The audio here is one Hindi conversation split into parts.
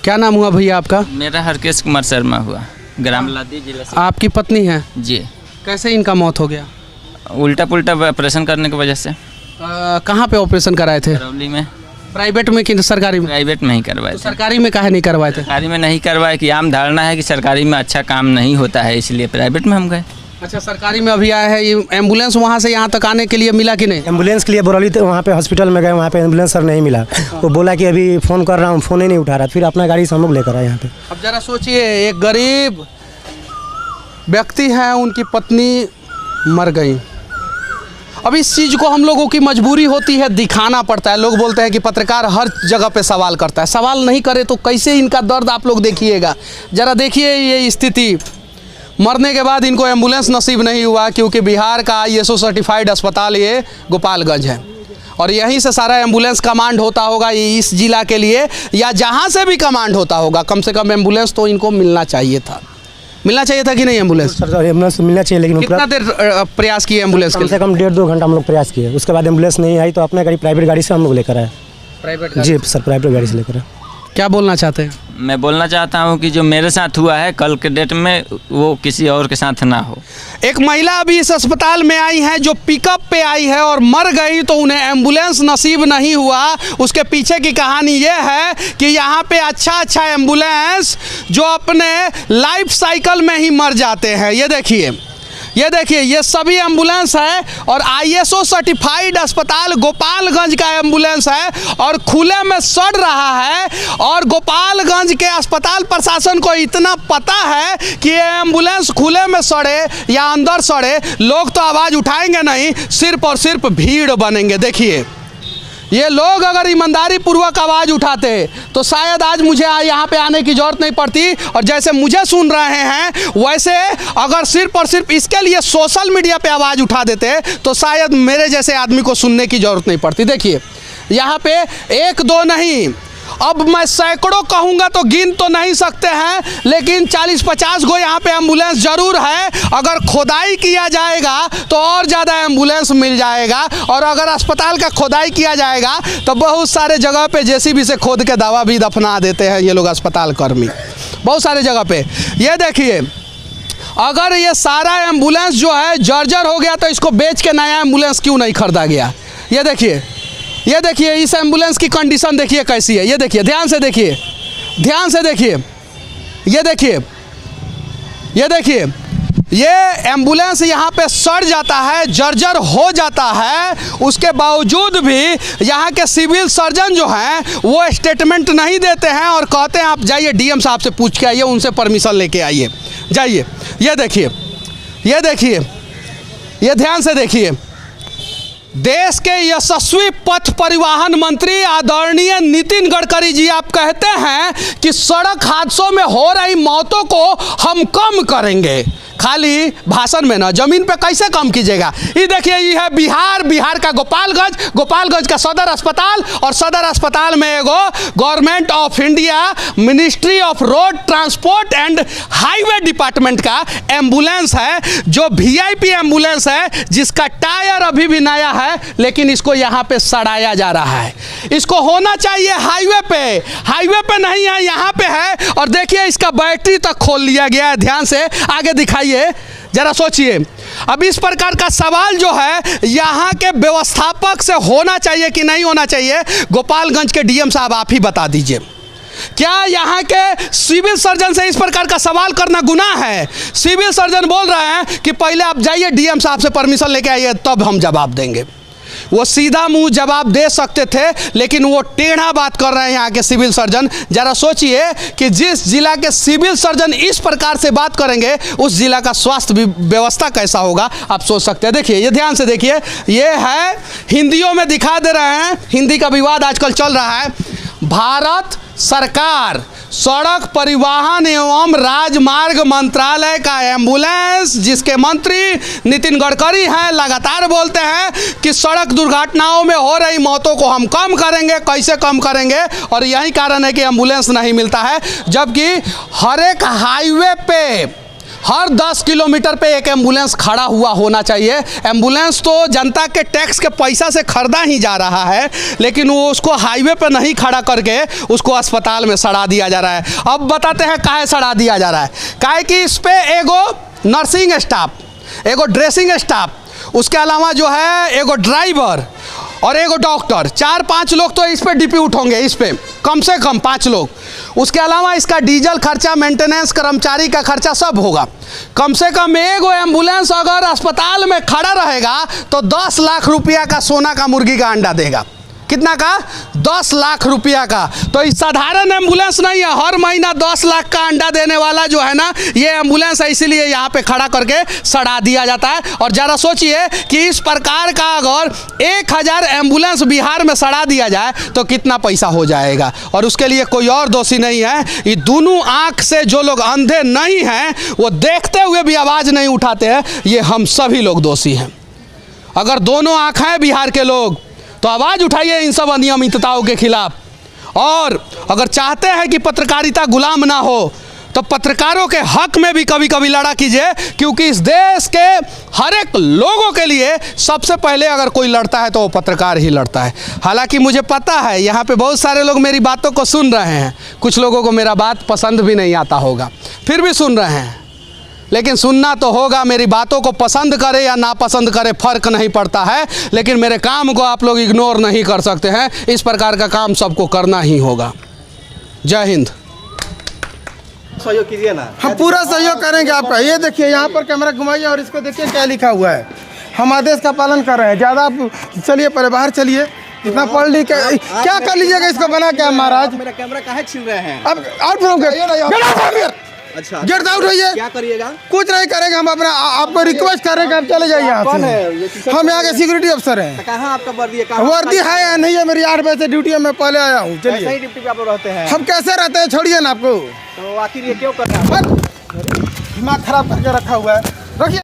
क्या नाम हुआ भैया आपका? मेरा हरकेश कुमार शर्मा हुआ, ग्राम लादी जिला से। आपकी पत्नी है जी। कैसे इनका मौत हो गया? उल्टा पुल्टा ऑपरेशन करने की वजह से। कहाँ पे ऑपरेशन कराए थे? करौली में। प्राइवेट में कि सरकारी में? प्राइवेट में ही करवाए थे। सरकारी में काहे नहीं करवाए थे? सरकारी में नहीं करवाए कि आम धारणा है कि सरकारी में अच्छा काम नहीं होता है, इसलिए प्राइवेट में हम गए। अच्छा, सरकारी में अभी आया है। ये एम्बुलेंस वहाँ से यहाँ तक आने के लिए मिला कि नहीं? एम्बुलेंस के लिए बोरौली तो वहाँ पे हॉस्पिटल में गए, वहाँ पे एम्बुलेंस सर नहीं मिला। वो बोला कि अभी फ़ोन कर रहा हूँ, फ़ोन ही नहीं उठा रहा। फिर अपना गाड़ी से हम लोग लेकर आए यहाँ पे। अब ज़रा सोचिए, एक गरीब व्यक्ति है, उनकी पत्नी मर गई। अब इस चीज़ को हम लोगों की मजबूरी होती है, दिखाना पड़ता है। लोग बोलते हैं कि पत्रकार हर जगह पे सवाल करता है। सवाल नहीं करे तो कैसे इनका दर्द आप लोग देखिएगा। ज़रा देखिए ये स्थिति। मरने के बाद इनको एम्बुलेंस नसीब नहीं हुआ, क्योंकि बिहार का ISO सर्टिफाइड अस्पताल ये गोपालगंज है और यहीं से सारा एम्बुलेंस कमांड होता होगा इस जिला के लिए, या जहाँ से भी कमांड होता होगा। कम से कम एम्बुलेंस तो इनको मिलना चाहिए था। मिलना चाहिए था कि नहीं एम्बुलेंस? सर एम्बुलेंस मिलना चाहिए, लेकिन कितना देर प्रयास किए एम्बुलेंस के? कम से कम 1.5-2 घंटा हम लोग प्रयास किए। उसके बाद एम्बुलेंस नहीं आई तो अपने गाड़ी प्राइवेट गाड़ी से हम लोग लेकर आए। प्राइवेट? जी सर, प्राइवेट गाड़ी से लेकर आए। क्या बोलना चाहते हैं? मैं बोलना चाहता हूँ कि जो मेरे साथ हुआ है कल के डेट में वो किसी और के साथ ना हो। एक महिला अभी इस अस्पताल में आई है जो पिकअप पे आई है और मर गई, तो उन्हें एम्बुलेंस नसीब नहीं हुआ। उसके पीछे की कहानी ये है कि यहाँ पे अच्छा एम्बुलेंस जो अपने लाइफ साइकिल में ही मर जाते हैं। ये देखिए, ये सभी एम्बुलेंस है और ISO सर्टिफाइड अस्पताल गोपालगंज का एम्बुलेंस है और खुले में सड़ रहा है। और गोपालगंज के अस्पताल प्रशासन को इतना पता है कि ये एम्बुलेंस खुले में सड़े या अंदर सड़े, लोग तो आवाज़ उठाएंगे नहीं, सिर्फ और सिर्फ भीड़ बनेंगे। देखिए, ये लोग अगर ईमानदारी पूर्वक आवाज़ उठाते तो शायद आज मुझे यहाँ पे आने की ज़रूरत नहीं पड़ती, और जैसे मुझे सुन रहे हैं वैसे अगर सिर्फ और सिर्फ इसके लिए सोशल मीडिया पे आवाज़ उठा देते तो शायद मेरे जैसे आदमी को सुनने की ज़रूरत नहीं पड़ती। देखिए, यहाँ पे 1-2 नहीं, अब मैं सैकड़ों कहूँगा तो गिन तो नहीं सकते हैं, लेकिन 40-50 गो यहाँ पे एम्बुलेंस ज़रूर है। अगर खोदाई किया जाएगा तो और ज़्यादा एम्बुलेंस मिल जाएगा, और अगर अस्पताल का खोदाई किया जाएगा तो बहुत सारे जगह पे JCB से खोद के दवा भी दफना देते हैं ये लोग अस्पताल कर्मी, बहुत सारे जगह पे। ये देखिए, अगर ये सारा एम्बुलेंस जो है जर्जर हो गया तो इसको बेच के नया एम्बुलेंस क्यों नहीं खरीदा गया? ये देखिए इस एम्बुलेंस की कंडीशन देखिए कैसी है। ये देखिए, ध्यान से देखिए, ये देखिए, ये एम्बुलेंस यहाँ पे सड़ जाता है, जर्जर हो जाता है। उसके बावजूद भी यहाँ के सिविल सर्जन जो हैं वो स्टेटमेंट नहीं देते हैं और कहते हैं आप जाइए DM साहब से पूछ के आइए, उनसे परमिशन लेके आइए, जाइए। ये देखिए, ये ध्यान से देखिए, देश के यशस्वी पथ परिवहन मंत्री आदरणीय नितिन गडकरी जी, आप कहते हैं कि सड़क हादसों में हो रही मौतों को हम कम करेंगे। खाली भाषण में ना, जमीन पे कैसे कम कीजिएगा? ये देखिए, ये है बिहार का गोपालगंज का सदर अस्पताल, और सदर अस्पताल में एगो government of India ministry of road transport and highway department का एम्बुलेंस है, जो VIP एम्बुलेंस है, जिसका टायर अभी भी नया है, लेकिन इसको यहाँ पे सड़ाया जा रहा है। इसको होना चाहिए हाईवे पे नहीं है, यहाँ पे है। और देखिए, इसका बैटरी तक खोल लिया गया है। ध्यान से आगे दिखाइए, जरा सोचिए। अब इस प्रकार का सवाल जो है यहाँ के व्यवस्थापक से होना चाहिए कि नहीं होना चाहिए? गोपालगंज के DM साहब आप ही बता दीजिए। क्या यहाँ के सिविल सर्जन से इस प्रकार का सवाल करना गुनाह है? सिविल सर्जन बोल रहे हैं कि पहले आप जाइए DM साहब से परमिशन लेके आइए, तब हम जवाब देंगे। वो सीधा मुंह जवाब दे सकते थे, लेकिन वो टेढ़ा बात कर रहे हैं यहाँ के सिविल सर्जन। जरा सोचिए कि जिस जिला के सिविल सर्जन इस प्रकार से बात करेंगे, उस जिला का स्वास्थ्य व्यवस्था कैसा होगा, आप सोच सकते हैं। देखिए, ये ध्यान से देखिए, ये है, हिंदियों में दिखा दे रहे हैं, हिंदी का विवाद आजकल चल रहा है। भारत सरकार सड़क परिवहन एवं राजमार्ग मंत्रालय का एम्बुलेंस, जिसके मंत्री नितिन गडकरी हैं, लगातार बोलते हैं कि सड़क दुर्घटनाओं में हो रही मौतों को हम कम करेंगे। कैसे कम करेंगे? और यही कारण है कि एम्बुलेंस नहीं मिलता है, जबकि हर एक हाईवे पे हर 10 किलोमीटर पे एक एम्बुलेंस खड़ा हुआ होना चाहिए। एम्बुलेंस तो जनता के टैक्स के पैसा से खरीदा ही जा रहा है, लेकिन वो उसको हाईवे पे नहीं खड़ा करके उसको अस्पताल में सड़ा दिया जा रहा है। अब बताते हैं काहे सड़ा दिया जा रहा है। काहे कि इस पे एगो नर्सिंग स्टाफ, एगो ड्रेसिंग स्टाफ, उसके अलावा जो है एगो ड्राइवर और एगो डॉक्टर, 4-5 लोग तो इस पे डिप्यूट होंगे, इस पे कम से कम 5 लोग। उसके अलावा इसका डीजल खर्चा, मेंटेनेंस, कर्मचारी का खर्चा सब होगा। कम से कम एगो एम्बुलेंस अगर अस्पताल में खड़ा रहेगा तो 10 लाख रुपया का सोना का मुर्गी का अंडा देगा। कितना का? 10 लाख रुपया का। तो इस साधारण एम्बुलेंस नहीं है, हर महीना 10 लाख का अंडा देने वाला जो है ना, ये एम्बुलेंस है, इसीलिए यहाँ पे खड़ा करके सड़ा दिया जाता है। और ज़रा सोचिए कि इस प्रकार का अगर 1000 एम्बुलेंस बिहार में सड़ा दिया जाए तो कितना पैसा हो जाएगा। और उसके लिए कोई और दोषी नहीं है, ये दोनों आँख से जो लोग अंधे नहीं हैं, वो देखते हुए भी आवाज़ नहीं उठाते हैं, ये हम सभी लोग दोषी हैं। अगर दोनों आँख हैं बिहार के लोग तो आवाज़ उठाइए इन सब अनियमितताओं के खिलाफ। और अगर चाहते हैं कि पत्रकारिता गुलाम ना हो तो पत्रकारों के हक में भी कभी कभी लड़ा कीजिए, क्योंकि इस देश के हर एक लोगों के लिए सबसे पहले अगर कोई लड़ता है तो वो पत्रकार ही लड़ता है। हालांकि मुझे पता है यहाँ पे बहुत सारे लोग मेरी बातों को सुन रहे हैं, कुछ लोगों को मेरा बात पसंद भी नहीं आता होगा, फिर भी सुन रहे हैं, लेकिन सुनना तो होगा। मेरी बातों को पसंद करे या नापसंद करे फ़र्क नहीं पड़ता है, लेकिन मेरे काम को आप लोग इग्नोर नहीं कर सकते हैं। इस प्रकार का काम सबको करना ही होगा। जय हिंद। सहयोग कीजिए ना, हम पूरा सहयोग करेंगे आपका। ये देखिए यहाँ पर कैमरा घुमाइए और इसको देखिए क्या लिखा हुआ है। हम आदेश का पालन कर रहे हैं। ज़्यादा आप चलिए, पहले बाहर चलिए, इतना पढ़ लिख क्या कर लीजिएगा इसको बना के महाराज। मेरा कैमरा काहे छीन रहे हैं? अब आउट अच्छा, गेट आउट होइए। क्या करिएगा? कुछ नहीं करेंगे, हम अपना आपको रिक्वेस्ट कर रहे हैं कि आप चले जाइए यहाँ से। हम यहाँ के सिक्योरिटी अफसर हैं। कहाँ आपका वर्दी है? वर्दी है या नहीं है? मेरी 8 बजे से ड्यूटी है, मैं पहले आया हूँ। सही चलिए, ड्यूटी पे आप रहते हैं। हम कैसे रहते हैं छोड़िए ना आपको। तो आखिर ये क्यों कर रहे हैं? दिमाग खराब करके रखा हुआ है, रखिए।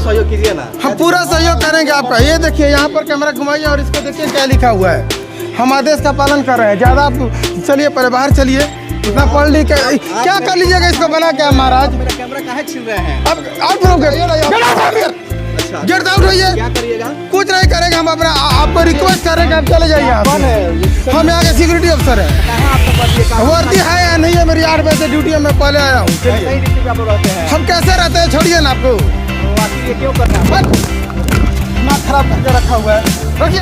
सहयोग कीजिए ना, हम पूरा सहयोग करेंगे आपका। ये देखिए यहाँ पर कैमरा घुमाइए और इसको देखिए क्या लिखा हुआ है। हम आदेश का पालन कर रहे हैं। ज़्यादा आप चलिए, पहले बाहर चलिए, इतना पढ़ लिख क्या कर लीजिएगा इसको बना के महाराज। मेरा कैमरा काहे छीन रहे हैं? अब आउट हो गेट आउट होइए। क्या करिएगा? कुछ नहीं करेंगे, हम अपना आपको रिक्वेस्ट कर रहे हैं कि आप चले जाइए यहाँ से। हम यहाँ के सिक्योरिटी अफसर हैं। कहाँ आपका वर्दी है? वर्दी है या नहीं है? मेरी 8 बजे से ड्यूटी है, मैं पहले आया हूँ। सही ड्यूटी पे आप रहते हैं। हम कैसे रहते हैं छोड़िए ना आपको। तो आखिर ये क्यों कर रहे हैं? दिमाग खराब करके रखा हुआ है, रखिए।